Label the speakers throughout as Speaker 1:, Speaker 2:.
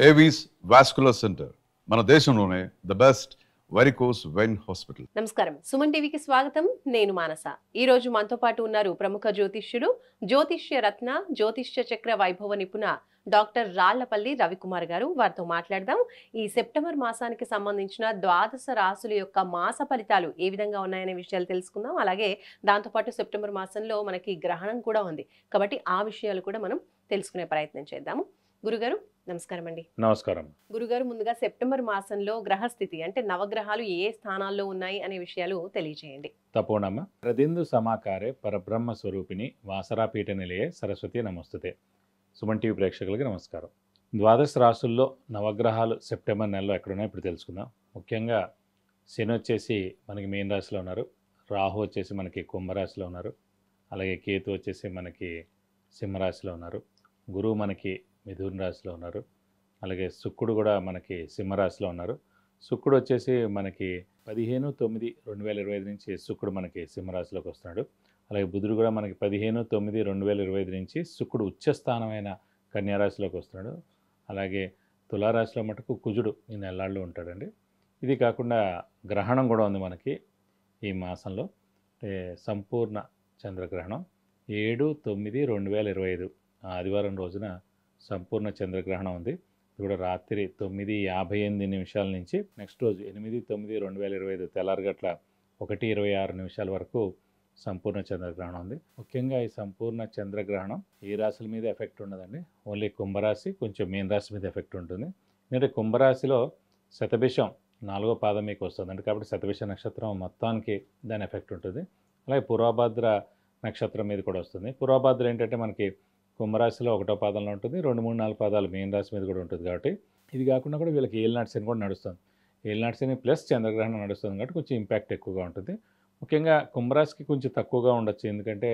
Speaker 1: Avis vascular centre మన దేశంలోనే the best varicose vein hospital.
Speaker 2: నమస్కారం, సుమన్ టీవీకి స్వాగతం. నేను మానస. ఈ రోజు మనతో పాటు ఉన్నారు ప్రముఖ జ్యోతిష్యుడు, జ్యోతిష్య రత్న, జ్యోతిష్య చక్ర వైభవ నిపుణ డాక్టర్ రాళ్లపల్లి రవికుమార్ గారు. వారితో మాట్లాడదాం. ఈ సెప్టెంబర్ మాసానికి సంబంధించిన ద్వాదశ రాశుల యొక్క మాస ఫలితాలు ఏ విధంగా ఉన్నాయనే విషయాలు తెలుసుకుందాం. అలాగే దాంతోపాటు సెప్టెంబర్ మాసంలో మనకి గ్రహణం కూడా ఉంది కాబట్టి ఆ విషయాలు కూడా మనం తెలుసుకునే ప్రయత్నం చేద్దాము. గురుగారు నమస్కారం అండి.
Speaker 3: నమస్కారం
Speaker 2: గురుగారు, ముందుగా సెప్టెంబర్ మాసంలో గ్రహస్థితి అంటే నవగ్రహాలు ఏ స్థానాల్లో ఉన్నాయి అనే విషయాలు తెలియజేయండి.
Speaker 3: తపోనమ్మ ప్రదిందు సమాకారే పరబ్రహ్మ స్వరూపిణి వాసరాపీఠ నిలయే సరస్వతి నమస్తుతే. సుమన్ టీవీ ప్రేక్షకులకి నమస్కారం. ద్వాదశ రాశుల్లో నవగ్రహాలు సెప్టెంబర్ నెలలో ఎక్కడున్నాయో ఇప్పుడు తెలుసుకుందాం. ముఖ్యంగా శని వచ్చేసి మనకి మీన రాశిలో ఉన్నారు, రాహు వచ్చేసి మనకి కుంభరాశిలో ఉన్నారు, అలాగే కేతు వచ్చేసి మనకి సింహరాశిలో ఉన్నారు, గురువు మనకి మిథున రాశిలో ఉన్నారు, అలాగే శుక్రుడు కూడా మనకి సింహరాశిలో ఉన్నారు. శుక్రుడు వచ్చేసి మనకి 15/9/2025 నుంచి శుక్రుడు మనకి సింహరాశిలోకి వస్తున్నాడు. అలాగే బుధుడు కూడా మనకి 15/9/2025 నుంచి శుక్రుడు ఉచ్చస్థానమైన కన్యారాశిలోకి వస్తున్నాడు. అలాగే తులారాశిలో మటుకు కుజుడు ఈ నెలల్లో ఉంటాడండి. ఇది కాకుండా గ్రహణం కూడా ఉంది మనకి ఈ మాసంలో. సంపూర్ణ చంద్రగ్రహణం 7/9/2025 ఆదివారం రోజున సంపూర్ణ చంద్రగ్రహణం ఉంది. ఇది కూడా రాత్రి 9:58 నుంచి నెక్స్ట్ రోజు 8/9/2025 తెల్లారగట్ల 1:26 వరకు సంపూర్ణ చంద్రగ్రహణం ఉంది. ముఖ్యంగా ఈ సంపూర్ణ చంద్రగ్రహణం ఏ రాశుల మీద ఎఫెక్ట్ ఉండదండి, ఓన్లీ కుంభరాశి కొంచెం మీన రాశి మీద ఎఫెక్ట్ ఉంటుంది. ఎందుకంటే కుంభరాశిలో శతభిషం 4వ పాదం మీకు వస్తుందండి, కాబట్టి శతభిష నక్షత్రం మొత్తానికి దాని ఎఫెక్ట్ ఉంటుంది. అలాగే పూర్వభద్ర నక్షత్రం మీద కూడా వస్తుంది. పూర్వభద్ర ఏంటంటే మనకి కుంభరాశిలో 1వ పాదంలో ఉంటుంది, 2, 3, 4 పాదాలు మీన రాశి మీద కూడా ఉంటుంది. కాబట్టి ఇది కాకుండా కూడా వీళ్ళకి ఏలినాటి శని కూడా నడుస్తుంది. ఏలినాటి శని ప్లస్ చంద్రగ్రహణం నడుస్తుంది కాబట్టి కొంచెం ఇంపాక్ట్ ఎక్కువగా ఉంటుంది. ముఖ్యంగా కుంభరాశికి కొంచెం తక్కువగా ఉండొచ్చు, ఎందుకంటే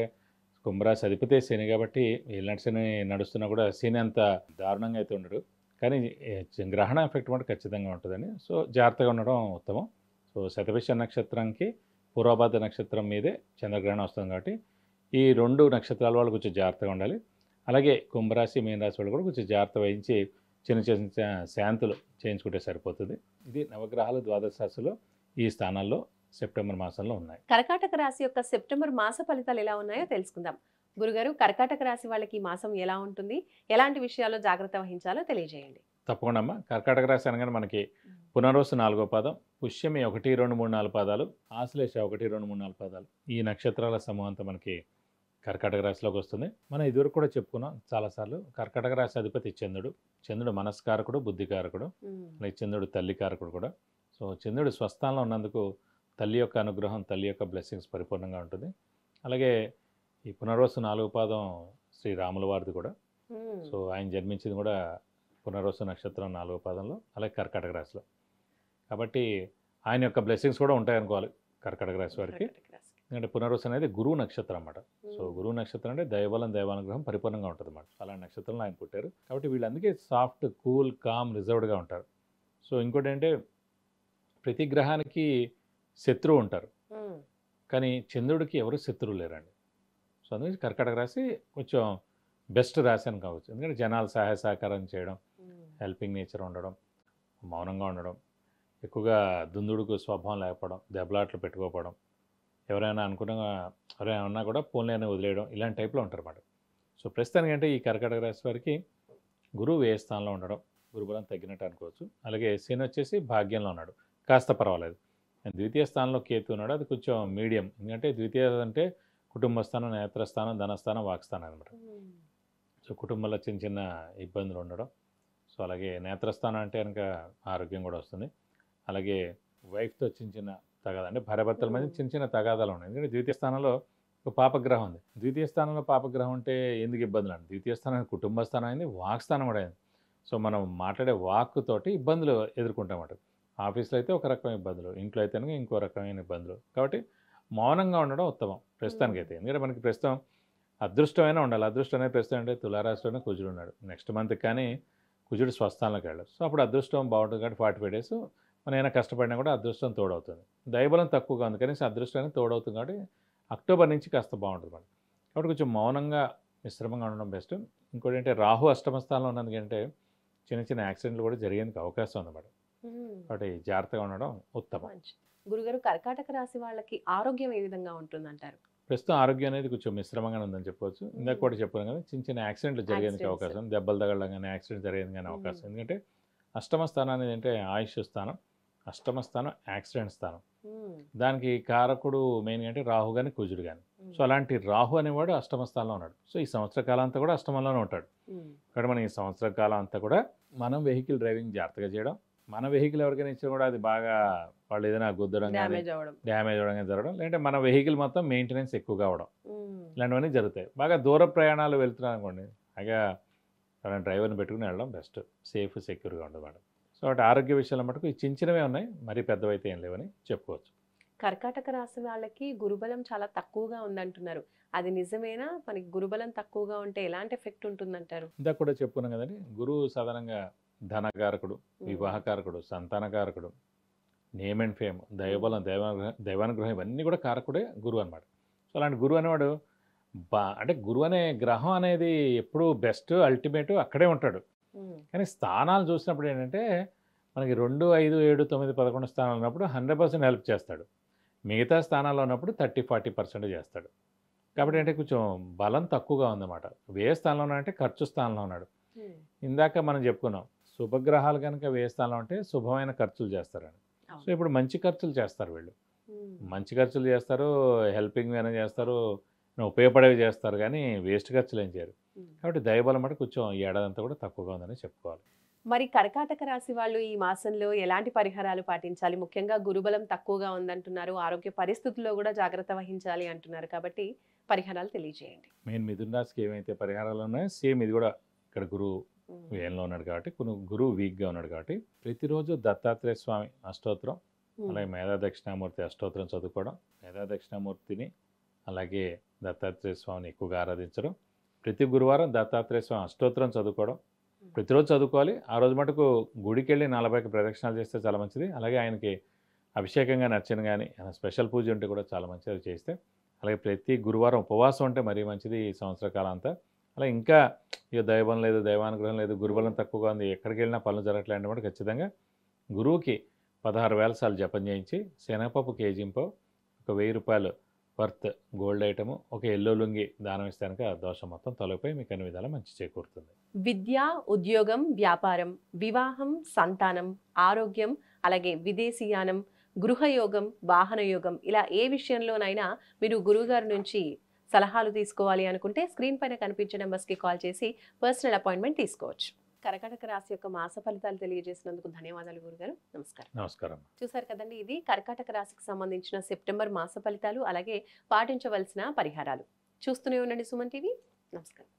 Speaker 3: కుంభరాశి అధిపతే శని కాబట్టి ఏలినాటి శని నడుస్తున్నా కూడా శని అంత దారుణంగా అయితే ఉండడు, కానీ గ్రహణ ఎఫెక్ట్ మటు ఖచ్చితంగా ఉంటుందని. సో జాగ్రత్తగా ఉండడం ఉత్తమం. సో శతభిష నక్షత్రానికి పూర్వభద్ర నక్షత్రం మీదే చంద్రగ్రహణం వస్తుంది కాబట్టి ఈ 2 నక్షత్రాల వాళ్ళు కొంచెం జాగ్రత్తగా ఉండాలి. అలాగే కుంభరాశి మీన రాశి వాళ్ళు కూడా కొంచెం జాగ్రత్త వహించి చిన్న చిన్న శాంతులు చేయించుకుంటే సరిపోతుంది. ఇది నవగ్రహాలు ద్వాదశ రాశిలో ఈ స్థానాల్లో సెప్టెంబర్ మాసంలో ఉన్నాయి.
Speaker 2: కర్కాటక రాశి యొక్క సెప్టెంబర్ మాస ఫలితాలు ఎలా ఉన్నాయో తెలుసుకుందాం. గురుగారు, కర్కాటక రాశి వాళ్ళకి ఈ మాసం ఎలా ఉంటుంది, ఎలాంటి విషయాల్లో జాగ్రత్త వహించాలో తెలియజేయండి.
Speaker 3: తప్పకుండా అమ్మ. కర్కాటక రాశి అనగానే మనకి పునర్వసు 4వ పాదం, పుష్యమి 1, 2, 3, 4 పాదాలు, ఆశ్లేష 1, 2, 3, 4 పాదాలు, ఈ నక్షత్రాల సమూహంతో మనకి కర్కాటక రాశిలోకి వస్తుంది. మనం ఇదివరకు కూడా చెప్పుకున్నాం చాలాసార్లు. కర్కాటక రాశి అధిపతి చంద్రుడు. చంద్రుడు మనస్కారకుడు, బుద్ధికారకుడు, అలాగే చంద్రుడు తల్లికారకుడు కూడా. సో చంద్రుడు స్వస్థానంలో ఉన్నందుకు తల్లి యొక్క అనుగ్రహం, తల్లి యొక్క బ్లెస్సింగ్స్ పరిపూర్ణంగా ఉంటుంది. అలాగే ఈ పునర్వసు 4వ పాదం శ్రీరాముల వారిది కూడా. సో ఆయన జన్మించింది కూడా పునర్వసు నక్షత్రం 4వ పాదంలో, అలాగే కర్కాటక రాశిలో. కాబట్టి ఆయన యొక్క బ్లెస్సింగ్స్ కూడా ఉంటాయి అనుకోవాలి కర్కాటక రాశి వారికి. ఎందుకంటే పునర్వసు అనేది గురువు నక్షత్రం అన్నమాట. సో గురువు నక్షత్రం అంటే దైవబలం, దైవానుగ్రహం పరిపూర్ణంగా ఉంటుంది అన్నమాట. అలాంటి నక్షత్రంలో ఆయన పుట్టారు కాబట్టి వీళ్ళు అందుకే సాఫ్ట్, కూల్, కామ్, రిజర్వ్డ్గా ఉంటారు. సో ఇంకోటి ఏంటంటే ప్రతి గ్రహానికి శత్రువు ఉంటారు, కానీ చంద్రుడికి ఎవరు శత్రువు లేరండి. సో అందుకే కర్కాటక రాశి కొంచెం బెస్ట్ రాశి అని కావచ్చు. ఎందుకంటే జనాలు సహాయ సహకారం చేయడం, హెల్పింగ్ నేచర్ ఉండడం, మౌనంగా ఉండడం, ఎక్కువగా దుందుడుకు స్వభావం లేకపోవడం, దెబ్బలాట్లు పెట్టుకోకపోవడం, ఎవరైనా ఉన్నా కూడా పోన్లేని వదిలేయడం, ఇలాంటి టైప్లో ఉంటారు అన్నమాట. సో ప్రస్తుతానికి అంటే ఈ కర్కాటక రాశి వారికి గురువు ఏ స్థానంలో ఉండడం, గురుబలం తగ్గినట్టు అనుకోవచ్చు. అలాగే శని వచ్చేసి భాగ్యంలో ఉన్నాడు, కాస్త పర్వాలేదు. ద్వితీయ స్థానంలో కేతు ఉన్నాడు, అది కొంచెం మీడియం. ఎందుకంటే ద్వితీయ అంటే కుటుంబ స్థానం, నేత్రస్థానం, ధనస్థానం, వాక్స్థానం అనమాట. సో కుటుంబంలో చిన్న చిన్న ఇబ్బందులు ఉండడం. సో అలాగే నేత్రస్థానం అంటే కనుక ఆరోగ్యం కూడా వస్తుంది. అలాగే వైఫ్తో చిన్న చిన్న తగాదా, అంటే భార్యాభర్తల మధ్య చిన్న చిన్న తగాదాలు ఉన్నాయి. ఎందుకంటే ద్వితీయ స్థానంలో ఒక పాపగ్రహం ఉంది. ద్వితీయ స్థానంలో పాపగ్రహం ఉంటే ఎందుకు ఇబ్బందులు అండి? ద్వితీయ స్థానం కుటుంబ స్థానం అయింది, వాక్స్థానం కూడా అయింది. సో మనం మాట్లాడే వాక్కుతోటి ఇబ్బందులు ఎదుర్కొంటామన్నమాట. ఆఫీస్లో అయితే ఒక రకమైన ఇబ్బందులు, ఇంట్లో అయితే ఇంకో రకమైన ఇబ్బందులు. కాబట్టి మౌనంగా ఉండడం ఉత్తమం ప్రస్తుతానికి అయితే. ఎందుకంటే మనకి ప్రస్తుతం అదృష్టమైనా ఉండాలి. అదృష్టం అనేది ప్రస్తుతం అంటే తులారాశిలోనే కుజుడు ఉన్నాడు. నెక్స్ట్ మంత్ కానీ కుజుడు స్వస్థానంలోకి వెళ్ళాడు. సో అప్పుడు అదృష్టం బాగుంటుంది కాబట్టి 45 days మనం ఏమైనా కష్టపడినా కూడా అదృష్టం తోడవుతుంది. దైవబలం తక్కువగా ఉంది కానీ అదృష్టానికి తోడవుతుంది కాబట్టి అక్టోబర్ నుంచి కాస్త బాగుంటుంది మనకి. కాబట్టి కొంచెం మౌనంగా మిశ్రమంగా ఉండడం బెస్ట్. ఇంకోటి అంటే రాహు అష్టమ స్థానంలో ఉన్నందుకంటే చిన్న చిన్న యాక్సిడెంట్లు కూడా జరిగేందుకు అవకాశం ఉందన్నమాట. కాబట్టి జాగ్రత్తగా ఉండడం ఉత్తమం.
Speaker 2: మంచిది. గురుగారు, కర్కాటక రాశి వాళ్ళకి ఆరోగ్యం ఏ విధంగా ఉంటుందంటారు?
Speaker 3: ప్రస్తుతం ఆరోగ్యం అనేది కొంచెం మిశ్రమంగానే ఉందని చెప్పవచ్చు. ఇందాక కూడా చెప్పాను కదా, చిన్న చిన్న యాక్సిడెంట్లు జరిగేందుకు
Speaker 2: Accidents.
Speaker 3: అవకాశం, దెబ్బలు తగలడం కానీ యాక్సిడెంట్ జరిగేందుకు కానీ అవకాశం. ఎందుకంటే అష్టమ స్థానం అనేది అంటే ఆయుష్ స్థానం, అష్టమ స్థానం యాక్సిడెంట్ స్థానం. దానికి కారకుడు మెయిన్గా అంటే రాహు కానీ కుజుడు కానీ. సో అలాంటి రాహు అనేవాడు అష్టమ స్థానంలో ఉన్నాడు. సో ఈ సంవత్సర కాలం అంతా కూడా అష్టమంలోనే ఉంటాడు. కాబట్టి మనం ఈ సంవత్సర కాలం అంతా కూడా మనం వెహికల్ డ్రైవింగ్ జాగ్రత్తగా చేయడం, మన వెహికల్ ఎవరికైనా ఇచ్చినా కూడా అది బాగా వాళ్ళు ఏదైనా గుద్దడం కానీ
Speaker 2: డ్యామేజ్ అవ్వడం.
Speaker 3: డ్యామేజ్ అవ్వడం కానీ జరగడం, లేదంటే మన వెహికల్ మొత్తం మెయింటెనెన్స్ ఎక్కువగా అవడం, ఇలాంటివన్నీ జరుగుతాయి. బాగా దూర ప్రయాణాలు వెళ్తున్నాం అనుకోండి, బాగా డ్రైవర్ని పెట్టుకుని వెళ్ళడం బెస్ట్, సేఫ్ సెక్యూర్గా ఉండదు మేడం. సో అటు ఆరోగ్య విషయాల మటుకు ఈ చిన్న చిన్నవే ఉన్నాయి, మరీ పెద్దవైతే ఏం లేవని చెప్పుకోవచ్చు.
Speaker 2: కర్కాటక రాశి వాళ్ళకి గురుబలం చాలా తక్కువగా ఉందంటున్నారు. అది నిజమేనా? మనకి గురుబలం తక్కువగా ఉంటే ఎలాంటి ఎఫెక్ట్ ఉంటుందంటారు?
Speaker 3: ఇందాక కూడా చెప్పుకున్నాం కదండి, గురువు సాధారణంగా ధనకారకుడు, వివాహకారకుడు, సంతానకారకుడు, నేమ్ అండ్ ఫేమ్, దైవబలం, దైవానుగ్రహం, ఇవన్నీ కూడా కారకుడే గురువు అనమాట. సో అలాంటి గురువు అనేవాడు అంటే గురువు అనే గ్రహం అనేది ఎప్పుడు బెస్ట్ అల్టిమేట్ అక్కడే ఉంటాడు. కానీ స్థానాలు చూసినప్పుడు ఏంటంటే మనకి 2, 5, 7, 9, 11 స్థానాలు ఉన్నప్పుడు 100% హెల్ప్ చేస్తాడు. మిగతా స్థానాల్లో ఉన్నప్పుడు 30-40% చేస్తాడు. కాబట్టి అంటే కొంచెం బలం తక్కువగా ఉందన్నమాట. వ్యయ స్థానంలో అంటే ఖర్చు స్థానంలో ఉన్నాడు. ఇందాక మనం చెప్పుకున్నాం, శుభగ్రహాలు కనుక వ్యయ స్థానంలో ఉంటే శుభమైన ఖర్చులు చేస్తారని. సో ఇప్పుడు మంచి ఖర్చులు చేస్తారు వీళ్ళు, మంచి ఖర్చులు చేస్తారు, హెల్పింగ్ అనేది చేస్తారు, ఉపయోగపడేవి చేస్తారు, కానీ వేస్ట్ ఖర్చులు ఏం చేయరు. కాబట్టి దైవబలం అంటే కొంచెం ఈ ఏడాదంతా కూడా తక్కువగా ఉందని చెప్పుకోవాలి.
Speaker 2: మరి కర్కాటక రాశి వాళ్ళు ఈ మాసంలో ఎలాంటి పరిహారాలు పాటించాలి? ముఖ్యంగా గురుబలం తక్కువగా ఉందంటున్నారు, ఆరోగ్య పరిస్థితుల్లో కూడా జాగ్రత్త వహించాలి అంటున్నారు. కాబట్టి పరిహారాలు తెలియజేయండి.
Speaker 3: మెయిన్ మిథున రాశికి ఏమైతే పరిహారాలు ఉన్నాయో సేమ్ ఇది కూడా. ఇక్కడ గురువు వ్యయంలో ఉన్నాడు కాబట్టి, గురువు వీక్గా ఉన్నాడు కాబట్టి ప్రతిరోజు దత్తాత్రేయ స్వామి అష్టోత్తరం, అలాగే మేధా దక్షిణామూర్తి అష్టోత్తరం చదువుకోవడం, మేధా దక్షిణామూర్తిని అలాగే దత్తాత్రేయ స్వామిని ఎక్కువగా ఆరాధించడం, ప్రతి గురువారం దత్తాత్రేయ స్వామి అష్టోత్తరం చదువుకోవడం, ప్రతిరోజు చదువుకోవాలి. ఆ రోజు మటుకు గుడికి వెళ్ళి 40 ప్రదక్షిణాలు చేస్తే చాలా మంచిది. అలాగే ఆయనకి అభిషేకంగా నచ్చిన కానీ స్పెషల్ పూజ ఉంటే కూడా చాలా మంచిది, అది చేస్తే. అలాగే ప్రతి గురువారం ఉపవాసం ఉంటే మరీ మంచిది ఈ సంవత్సర కాలం అంతా. అలా ఇంకా ఇక దైవం లేదు, దైవానుగ్రహం లేదు, గురుబలం తక్కువగా ఉంది, ఎక్కడికి వెళ్ళినా పనులు జరగట్లేదు అంటే ఖచ్చితంగా గురువుకి 16,000 సార్లు జపం చేయించి శనగపప్పు కేజీంపో, ఒక 1000 రూపాయలు వర్త్ గోల్డ్ ఐటము, ఒక ఎల్లో లుంగి దానం ఇస్తే కనుక ఆ దోషం మొత్తం తొలగిపోయి మీకు అన్ని విధాలా మంచి చేకూరుతుంది.
Speaker 2: విద్య, ఉద్యోగం, వ్యాపారం, వివాహం, సంతానం, ఆరోగ్యం, అలాగే విదేశీయానం, గృహయోగం, వాహన యోగం, ఇలా ఏ విషయంలోనైనా మీరు గురువుగారి నుంచి సలహాలు తీసుకోవాలి అనుకుంటే స్క్రీన్ పైన కనిపించే నెంబర్స్కి కాల్ చేసి పర్సనల్ అపాయింట్మెంట్ తీసుకోవచ్చు. కర్కాటక రాశి యొక్క మాస ఫలితాలు తెలియజేసినందుకు ధన్యవాదాలు గురుగారు. నమస్కారం.
Speaker 3: నమస్కారం.
Speaker 2: చూసారు కదండి, ఇది కర్కాటక రాశికి సంబంధించిన సెప్టెంబర్ మాస ఫలితాలు, అలాగే పాటించవలసిన పరిహారాలు. చూస్తూనే ఉండండి సుమన్ టీవీ. నమస్కారం.